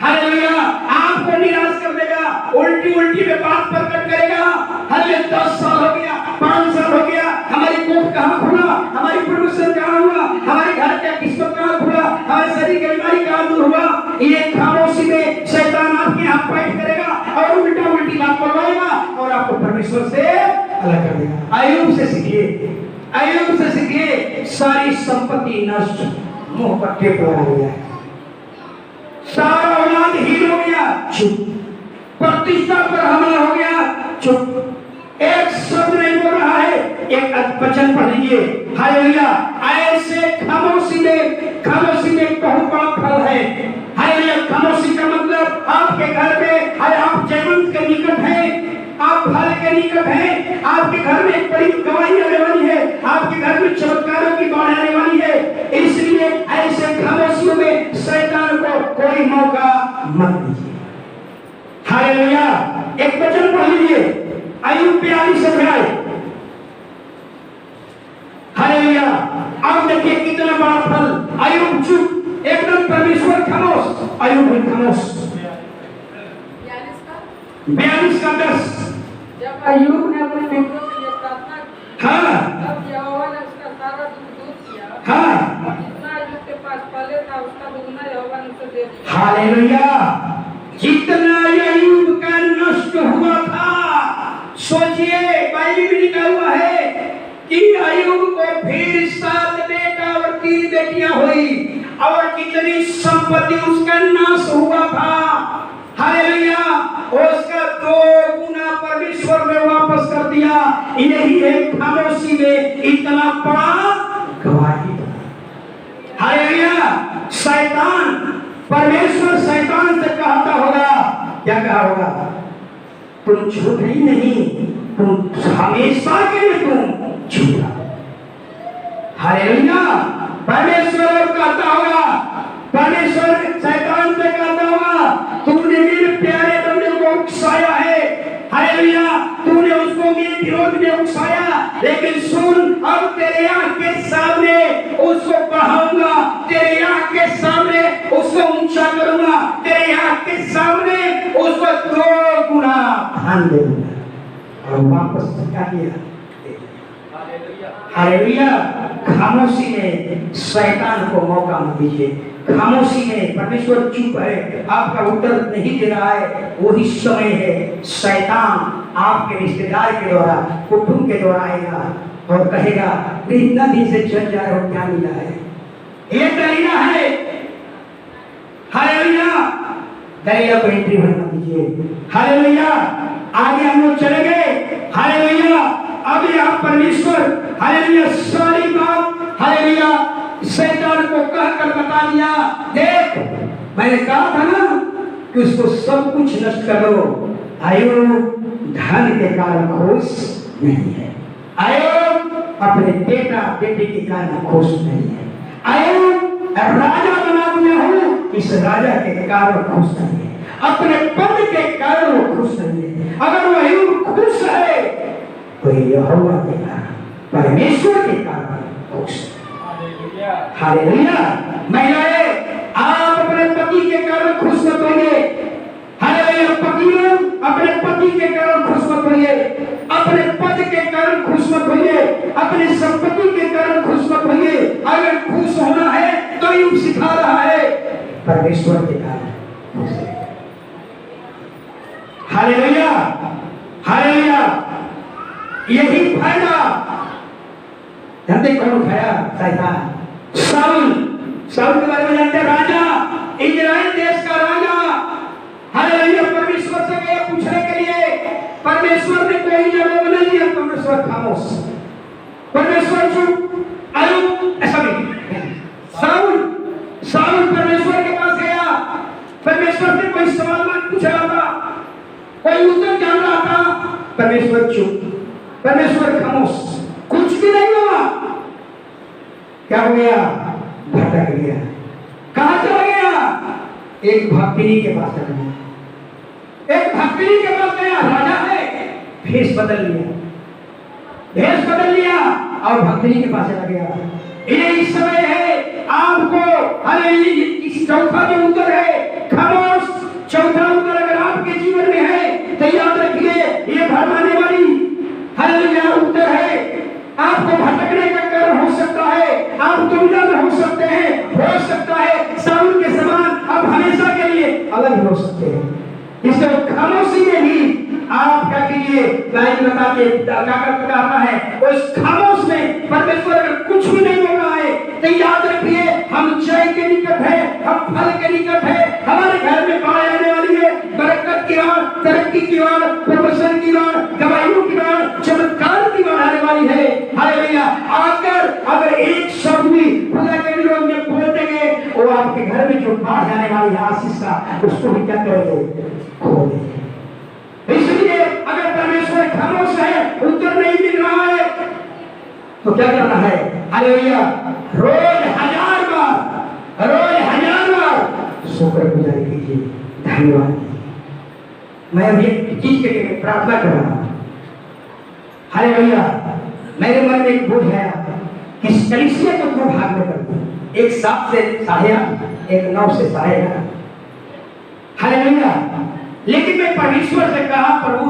हालेलुया, आपको निराश कर देगा, उल्टी में बात प्रकट करेगा। हालेलुया, 10 साल हो गया, 5 साल हो गया, हमारी कोर्ट कहाँ खुला, हमारी प्रमोशन कहाँ हुआ, हमारे घर का किस्मत कहाँ खुला, हमारे शरीर की बीमारी कहाँ दूर हुआ। ये खामोशी में शैतान आपके यहाँ फाइट करेगा और उल्टी बात करवाएगा और आपको परमेश्वर से अलग कर देगा। अय्यूब से सीखिए, सारी संपत्ति नष्ट, मुंह पर टेप लगा दिया, सारा औलाद हीन हो गया, चुप, प्रतिष्ठा पर हमला हो गया, चुप, एक शब्द नहीं बोल रहा है। एक वचन पढ़ लीजिए, हालेलुया, ऐसे खामोशी में बहुत बड़ा फल है। हालेलुया, खामोशी का मतलब आपके घर में आप जयवंत के निकट हैं, आप फल के निकट हैं, आपके घर में एक बड़ी गवाही आने वाली है, आपके घर में चमत्कारों की बाढ़ आने वाली है। इसलिए ऐसे खामोशियों में शैतान को कोई मौका मत दीजिए। हालेलुया, एक वचन पढ़ लीजिए, अय्यूब 42 अध्याय। हालेलुया, अब देखिए कितना बड़ा फल। अय्यूब चुप, एकदम परमेश्वर खामोश, अय्यूब भी खामोश। 42 का 10। जब अय्यूब ने अपने मित्रों के लिए प्रार्थना की, हाँ तब यहोवा ने उसका सारा दुख दूर किया। हाँ, जितना अय्यूब के पास पहले था, उसका दुगना यहोवा ने उसे दे दिया। हालेलुया। जितना अय्यूब का नष्ट हुआ था, सोचिए बाइबल में लिखा हुआ है कि अय्यूब को फिर 7 बेटा और 3 बेटियां हुई और कितनी संपत्ति उसका नाश हुआ था। हालेलुया। उसका 2 गुना परमेश्वर ने वापस कर दिया। यही एक खामोशी में इतना बड़ा गवाही। हालेलुया। शैतान, परमेश्वर शैतान से कहता होगा, क्या कहा होगा? तुम झूठ ही नहीं, तुम हमेशा के लिए तुम झूठा। हालेलुया। परमेश्वर कहता होगा, परमेश्वर शैतान से कहता होगा, तूने मेरे प्यारे बंदे को उकसाया है। हालेलुया। तूने उसको मेरे विरोध में उकसाया, लेकिन सुन, अब तेरे आंख के सामने उसको बढ़ाऊंगा, तेरे आंख के सामने उसको ऊंचा करूंगा, तेरे आंख के सामने उसको 2 गुना धन दूंगा। और वापस क्या किया? हालेलुया। खामोशी में शैतान को मौका मत दीजिए। खामोशी में परमेश्वर चुप है, आपका उत्तर नहीं दे रहा है, वही समय है शैतान आपके रिश्तेदार के द्वारा, कुटुंब के द्वारा आएगा और कहेगा, इतना दिन से चल जा रहे हो, क्या मिला है? ये दरिया है। हालेलुया। दरिया को एंट्री होने मत दीजिए। हालेलुया। आगे हम लोग चलेंगे। हालेलुया। अब यहाँ परमेश्वर, हालेलुया, सारी बात, हालेलुया, शैतान को कहकर बता दिया। देख, मैंने कहा था ना कि उसको सब कुछ नष्ट कर दो। अय्यूब धन के कारण खुश नहीं है। अय्यूब अपने बेटा बेटी के कारण खुश नहीं है। अय्यूब राजा बना दिया हूँ, इस राजा के कारण खुश नहीं है। अपने पद के कारण वो खुश नहीं है। अगर वो अय्यूब खुश है तो यहोवा के कारण, परमेश्वर के कारण खुश है। हालेलुया। महिलाएं, आप अपने पति के कारण खुश मत होइए। हालेलुया। पति लोग अपने पति के कारण खुश मत होइए, अपने पद के कारण खुश मत होइए, अपने संपत्ति के कारण खुश मत होइए। अगर खुश होना है तो यूं सिखा रहा है, परमेश्वर के कारण खुश है। हालेलुया। हालेलुया। यही फायदा जानते कौन खाया? शैतान। शाऊल, शाऊल के बारे में जानते हैं? राजा, इजराइल देश का राजा। हालेलुया। परमेश्वर से गया पूछने के लिए, परमेश्वर ने कोई जवाब नहीं दिया। परमेश्वर खामोश, परमेश्वर चुप। अय्यूब ऐसा नहीं। शाऊल परमेश्वर के पास गया, परमेश्वर से कोई सवाल मत पूछ रहा था, कोई उत्तर जान रहा था, परमेश्वर चुप, परमेश्वर खामोश, कुछ भी नहीं हुआ। क्या हो गया? भटक गया। कहां चला गया? एक भक्तिनी के पास चला गया। एक भक्तिनी के पास गया। राजा है, भेष बदल लिया, भेष बदल लिया और भक्तिनी के पास चला गया। यही समय है आपको, अरे इस चौथा जो उत्तर है, खामोश, चौथा उत्तर अगर आपके जीवन में है तो याद रखिए, ये भरमाने वाली, हालेलुया, उत्तर है। आपको भटकने का कारण हो सकता है, आप दुविधा में हो सकते हैं, हो सकता है शाऊल के समान आप हमेशा के लिए अलग हो सकते हैं। इससे खामोशी में ही आप क्या कीजिए, लाइन बता के कहना है, उस खामोश में परमेश्वर अगर कुछ भी नहीं हो रहा है तो याद रखिए, हम जय के निकट है, हम फल के निकट है। हमारे घर में बाढ़ आने वाली है, बरकत की बाढ़, तरक्की की बाढ़, प्रमोशन की बाढ़, दवाइयों की बाढ़, चमत्कार की बाढ़ आने वाली है। हालेलुया। आकर अगर एक शब्द भी खुदा के विरोध में बोल देंगे, वो आपके घर में जो बाढ़ आने वाली है आशीष का, उसको भी क्या करेंगे? खो देंगे। इसलिए अगर परमेश्वर खामोश है, उत्तर नहीं मिल रहा है, तो क्या करना है? हालेलुया। रोज 1000 बार, रोज 1000 बार शुक्रगुजारी कीजिए, धन्यवाद कीजिए। मैं अभी एक चीज के लिए प्रार्थना कर रहा हूं। हालेलुया। मेरे मन में एक बोझ है कि कलीसिया को 2 भाग में कर दूं, एक 7 से 8:30, एक 9 से 9:30। हालेलुया। लेकिन मैं परमेश्वर से कहा, प्रभु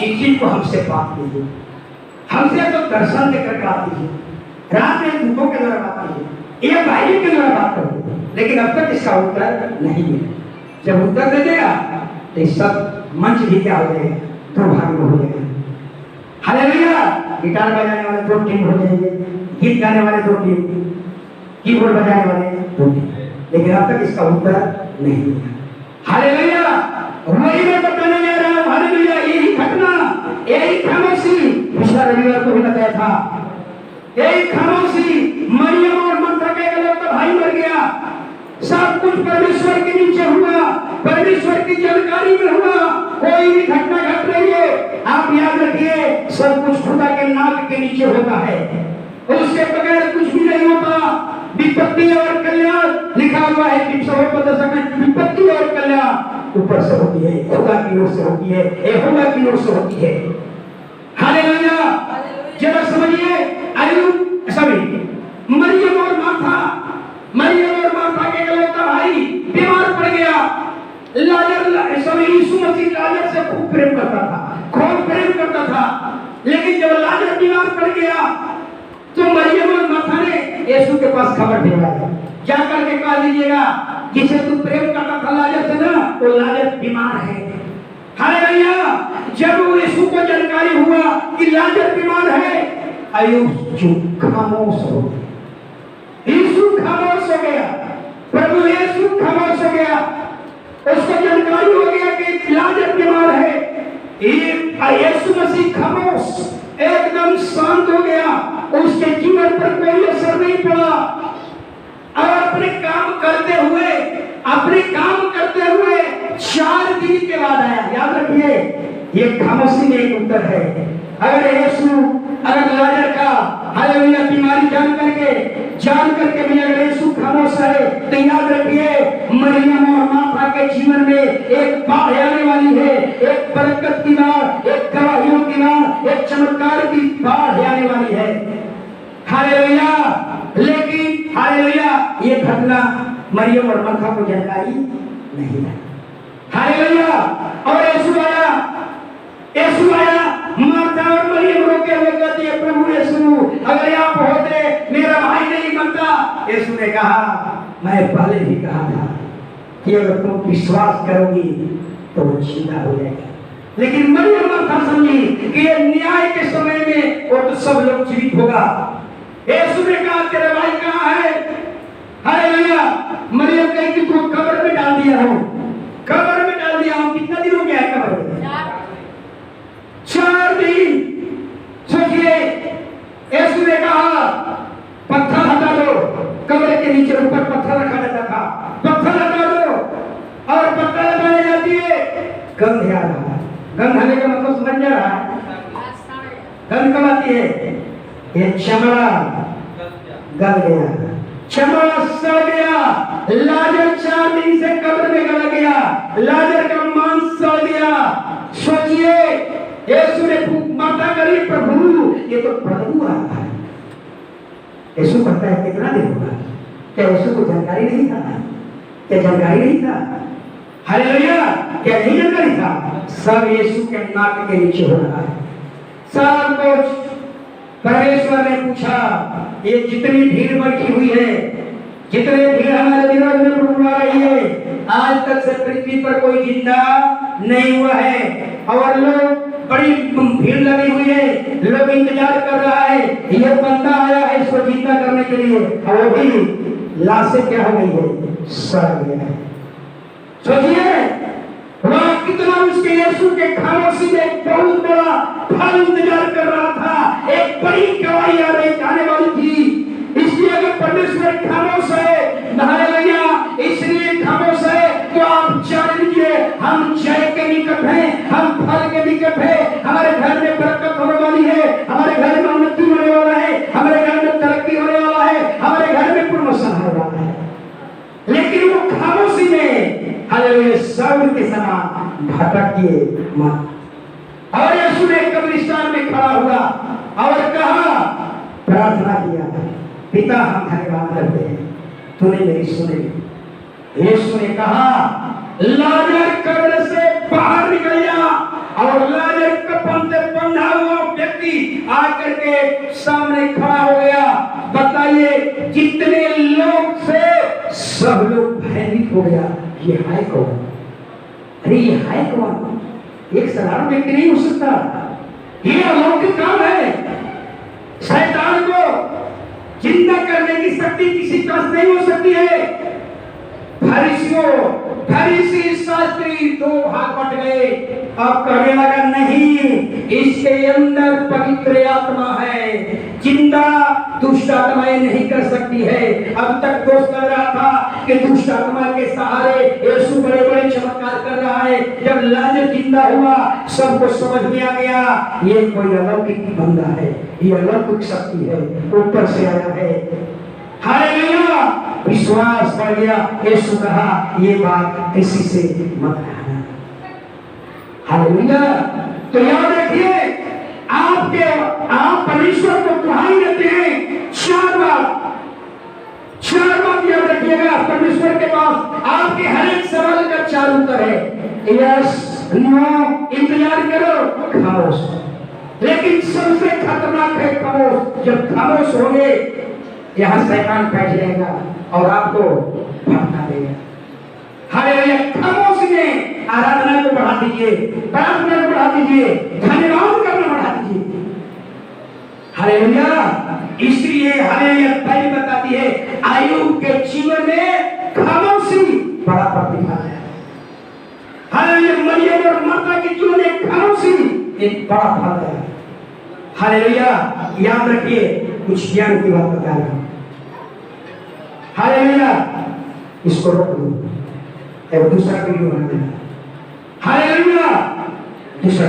इस चीज को हमसे बात कीजिए, हमसे तो दर्शन देकर बात कीजिए, रात में दूतों के द्वारा बात कीजिए, ये भाई के द्वारा बात करिए, लेकिन अब तक इसका उत्तर नहीं मिला। जब उत्तर दे देगा तो सब मंच भी क्या हो जाएगा, दो भाग में हो जाएगा। हालेलुया। गिटार बजाने वाले 2 टीम हो जाएंगे, गीत गाने वाले 2 टीम, कीबोर्ड बजाने वाले 2 टीम, लेकिन अब तक इसका उत्तर नहीं मिला। हालेलुया। वही मैं बताने जा रहा हूँ। हालेलुया। यही घटना, यही खामोशी पिछला रविवार को भी बताया था। यही खामोशी मरियम और मरथा का इकलौता भाई मर गया। सब कुछ परमेश्वर के नीचे हुआ, परमेश्वर की जानकारी में हुआ। कोई भी घटना घट रही है, आप याद रखिए, सब कुछ खुदा के नाक के नीचे होता है, उसके बगैर कुछ भी नहीं होता। विपत्ति और कल्याण लिखा हुआ है कि विपत्ति और कल्याण ऊपर से होती है, खुदा की ओर से होती है, यहोवा की ओर से होती है। हालेलुया। जरा समझिए, अय्यूब सॉरी मरियम और मार्था के इकलौता भाई बीमार पड़ गया। यीशु मसीह लाजर से खूब प्रेम करता था, लेकिन जब लाजर बीमार पड़ गया तो मरियम और मार्था ने यीशु के पास खबर भिजवाई, क्या करके कहा लीजिएगा, जिसे तू प्रेम करता था लाजर से ना, वो लाजर बीमार है। हालेलुया। जब यीशु को जानकारी हुआ कि लाजर बीमार है, अय्यूब चुप खामोश हो गया। यीशु खामोश हो गया, प्रभु यीशु खामोश हो गया। उसको जानकारी हो गया कि लाजर बीमार है। यीशु मसीह खामोश, एकदम शांत हो गया। उसके जीवन पर कोई असर नहीं पड़ा और अपने काम करते हुए 4 दिन के बाद आया। याद रखिए, ये खामोशी में एक उत्तर है। अगर लाजर का हालेलुया बीमारी जान करके भी अगर यीशु खामोश है, तो याद रखिए, मरियम और मार्था के जीवन में एक बाढ़ आने वाली है, एक बरकत की बाढ़, एक गवाहियों की बाढ़, एक चमत्कार की बाढ़ आने वाली है। हालेलुया। लेकिन हालेलुया, ये घटना मरियम और मार्था को जानकारी नहीं है। हालेलुया। और यीशु आया, मार्था और मरियम रोके हुए कहती है, प्रभु यीशु, अगर आप होते मेरा भाई नहीं बनता। यीशु ने कहा, मैं पहले भी कहा था कि अगर तुम विश्वास करोगी तो वो जिंदा हो जाएगा। लेकिन मरियम मार्था समझी कि ये न्याय के समय में वो तो सब लोग जीवित होगा। यीशु ने कहा, तेरा भाई कहाँ है? हालेलुया। मरियम कही कि तू कब्र में डाल दिया हो। कितना दिन हो गया है कब्र में? 4 दिन। सोचिए, यीशु ने कहा, पत्थर हटा दो। कब्र के नीचे ऊपर पत्थर रखा जाता था, पत्थर हटा दो और पत्थर लगाई जाती है। गंध आ रहा है, गंध आने का मतलब समझ जा रहा है? गंध कब आती है? ये चमड़ा गल गया, चमड़ा सड़ गया। लाजर 4 दिन से कब्र में गल गया, लाजर का मांस सड़ गया। सोचिए, यीशु ने माता करी, प्रभु ये तो बदबू आ रहा है। यीशु कहता है, कितना दिन होगा? क्या यीशु को जानकारी नहीं था? क्या जानकारी नहीं था? हालेलुया। क्या नहीं जानकारी था? सब यीशु के नाक के नीचे हो रहा है, सब कुछ। परमेश्वर ने पूछा, ये जितनी भीड़ बैठी हुई है, जितने भीड़ हमारे विरोध में बुला रही है, आज तक से पृथ्वी पर कोई जिंदा नहीं हुआ है। और लोग, बड़ी भीड़ लगी हुई है, लोग इंतजार कर रहा है, ये बंदा आया है इसको जिंदा करने के लिए, और वो भी लाशें क्या हो गई है? सड़ गया है। सोचिए, वह कितना उसके यीशु के खामोशी में बहुत बड़ा फल इंतजार कर रहा था। एक बड़ी गवाही आने वाली थी। इसलिए अगर परमेश्वर खामोश है, हालेलुया, इसलिए खामोश है, तो आप जान लीजिए, हम जय के निकट हैं, हम फल के निकट हैं। हमारे घर में बरकत होने वाली है, हमारे घर में उन्नति होने वाला है, हमारे घर में तरक्की होने वाला है, हमारे घर में प्रमोशन होने वाला है। लेकिन वो खामोशी में हालेलुया साउल के समान भटकिए मत। और यीशु ने कब्रिस्तान में खड़ा हुआ और कहा, प्रार्थना किया, पिता हम धन्यवाद करते हैं, तूने मेरी सुनी। यीशु ने कहा, लाजर कब्र से बाहर निकल जा। और लाजर कफन से बंधा हुआ व्यक्ति आकर के सामने खड़ा हो गया। बताइए जितने लोग से सब लोग भयभीत हो गया, ये है कौन? अरे ये है कौन? एक साधारण व्यक्ति नहीं हो सकता, ये अलौकिक काम है। शैतान को जिंदा करने की शक्ति किसी पास नहीं हो सकती है। फरीसी शास्त्री दो भाग बट गए। अब कहने लगा नहीं, इसके अंदर पवित्र आत्मा है, जिंदा दुष्ट आत्माएं नहीं कर सकती है। अब तक दोस्त लग रहा था कि दुष्ट आत्मा के सहारे यीशु बड़े बड़े चमत्कार कर रहा है। जब लाजर जिंदा हुआ सबको समझ में आ गया ये कोई अलौकिक बंदा है, ये अलौकिक शक्ति है, ऊपर से आया है। हालेलुया, विश्वास बढ़ गया। यीशु कहा ये बात किसी से मत कहना। हालेलुया। तो याद रखिए आप परमेश्वर को दुहाई देते हैं चार बात याद रखिएगा। परमेश्वर के पास आपके हर एक सवाल का चार उत्तर है, यस, नो, इंतजार करो, खामोश। लेकिन सबसे खतरनाक है खामोश। जब खामोश होंगे यहाँ शैतान बैठ जाएगा और आपको भटका देगा। हालेलुया। खामोश में आराधना को बढ़ा दीजिए, प्रार्थना को बढ़ा दीजिए, धन्यवाद करना बढ़ा दीजिए। हालेलुया। इसलिए हालेलुया बाइबल बताती है आयुब के जीवन में खामोशी बड़ा प्रतिफल है। हालेलुया। मरियम और माता के जीवन में खामोशी एक बड़ा फल है। हालेलुया। याद रखिए कुछ ज्ञान की बात बता रहा हूं। हालेलुया। इसको रोक दो, एक दूसरा वीडियो बना देना। हालेलुया। दूसरा